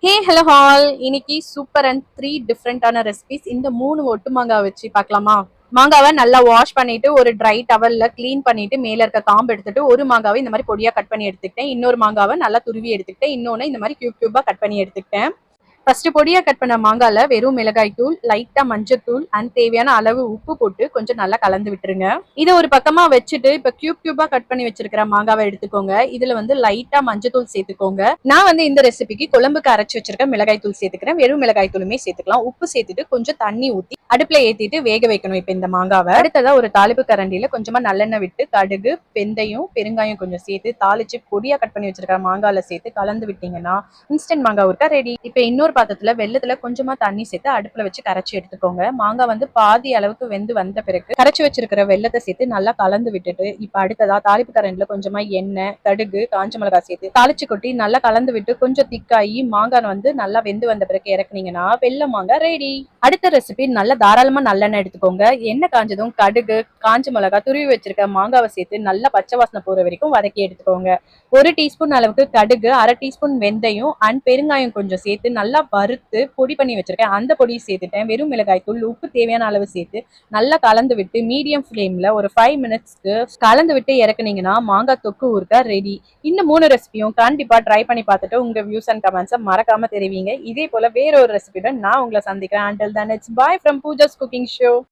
Hey hello hall, இன்னைக்கு super and three டிஃப்ரெண்டான recipes. இந்த 3 ஒட்டு மாங்காய் வச்சு பார்க்கலாமா? மாங்காவை நல்லா வாஷ் பண்ணிட்டு ஒரு ட்ரை டவல்ல க்ளீன் பண்ணிட்டு மேல இருக்க காம்பு எடுத்துட்டு ஒரு மாங்காவை இந்த மாதிரி பொடியா கட் பண்ணி எடுத்துக்கிட்டேன். இன்னொரு மாங்காவை நல்லா துருவி எடுத்துக்கிட்டேன். இன்னொன்னு இந்த மாதிரி கியூப் கியூபா கட் பண்ணி எடுத்துக்கிட்டேன். ஃபர்ஸ்ட் பொடியா கட் பண்ண மாங்கால வெறும் மிளகாய் தூள், லைட்டா மஞ்சத்தூள் அண்ட் தேவையான அளவு உப்பு போட்டு கொஞ்சம் நல்லா கலந்து விட்டுருங்க. இதை ஒரு பக்கமா வச்சுட்டு இப்ப கியூப் கியூபா கட் பண்ணி வச்சிருக்கிற மாங்காவை எடுத்துக்கோங்க. இதுல வந்து லைட்டா மஞ்சத்தூள் சேர்த்துக்கோங்க. நான் வந்து இந்த ரெசிபிக்கு குழம்புக்கு அரைச்சு வச்சிருக்க மிளகாய் தூள் சேர்த்துக்கிறேன். வெறும் மிளகாய் தூளுமே சேர்த்துக்கலாம். உப்பு சேர்த்துட்டு கொஞ்சம் தண்ணி ஊத்தி அடுப்புல ஏத்திட்டு வேக வைக்கணும். இப்ப இந்த மாங்காவை அடுத்ததா ஒரு தாளிப்பு கரண்டியில கொஞ்சமா நல்லெண்ணெய் விட்டு கடுகு, வெந்தயம், பெருங்காயம் கொஞ்சம் சேர்த்து தாளிச்சு பொடியா கட் பண்ணி வச்சிருக்கிற மாங்கால சேர்த்து கலந்து விட்டீங்கன்னா இன்ஸ்டன்ட் மாங்காய் ஊறுகாய் ரெடி. இப்ப இன்னொரு பாத்திரத்துல வெள்ளத்துல கொஞ்சமா தண்ணி சேர்த்து அடுப்புல வச்சு கரைச்சி எடுத்துக்கோங்க. மாங்காய் வந்து பாதி அளவுக்கு வெந்து வந்த பிறகு கரைச்சி வச்சிருக்கிற வெள்ளத்தை சேர்த்து நல்லா கலந்து விட்டுட்டு இப்ப அடுத்ததா தாளிப்பு கரண்டில கொஞ்சமா எண்ணெய், கடுகு, காஞ்ச மிளகாய் சேர்த்து தாளிச்சு கொட்டி நல்லா கலந்து விட்டு கொஞ்சம் திக்காயி மாங்காய் வந்து நல்லா வெந்து வந்த பிறகு இறக்குனீங்கன்னா வெள்ளை மாங்காய் ரெடி. அடுத்த ரெசிபி நல்ல தாராளமா நல்லெண்ணெய் எடுத்துக்கோங்க. எண்ணெய் காஞ்சதும் கடுகு, காஞ்ச மிளகாய், துருவி வச்சிருக்க மாங்காவை சேர்த்து நல்லா பச்சை வாசனை போற வரைக்கும் வதக்கி எடுத்துக்கோங்க. 1 டீஸ்பூன் அளவுக்கு கடுகு, 1/2 டீஸ்பூன் வெந்தயம் அண்ட் பெருங்காயம் கொஞ்சம் சேர்த்து நல்லா வறுத்து பொடி பண்ணி வச்சிருக்கேன். அந்த பொடியை சேர்த்துட்டேன். வெறும் மிளகாய் தூள், உப்பு தேவையான அளவு சேர்த்து நல்லா கலந்து விட்டு மீடியம் ஃப்ளேம்ல ஒரு 5 மினிட்ஸ்க்கு கலந்து விட்டு இறக்குனீங்கன்னா மாங்காய் தொக்கு ஊறுகாய் ரெடி. இந்த 3 ரெசிபியும் கண்டிப்பா ட்ரை பண்ணி பார்த்துட்டு உங்க வியூஸ் அண்ட் கமெண்ட்ஸை மறக்காம தெரிவிங்க. இதே போல வேற ஒரு ரெசிபியுடன் நான் உங்களை சந்திக்கிறேன். Until then, it's bye from Pooja's Cooking Show.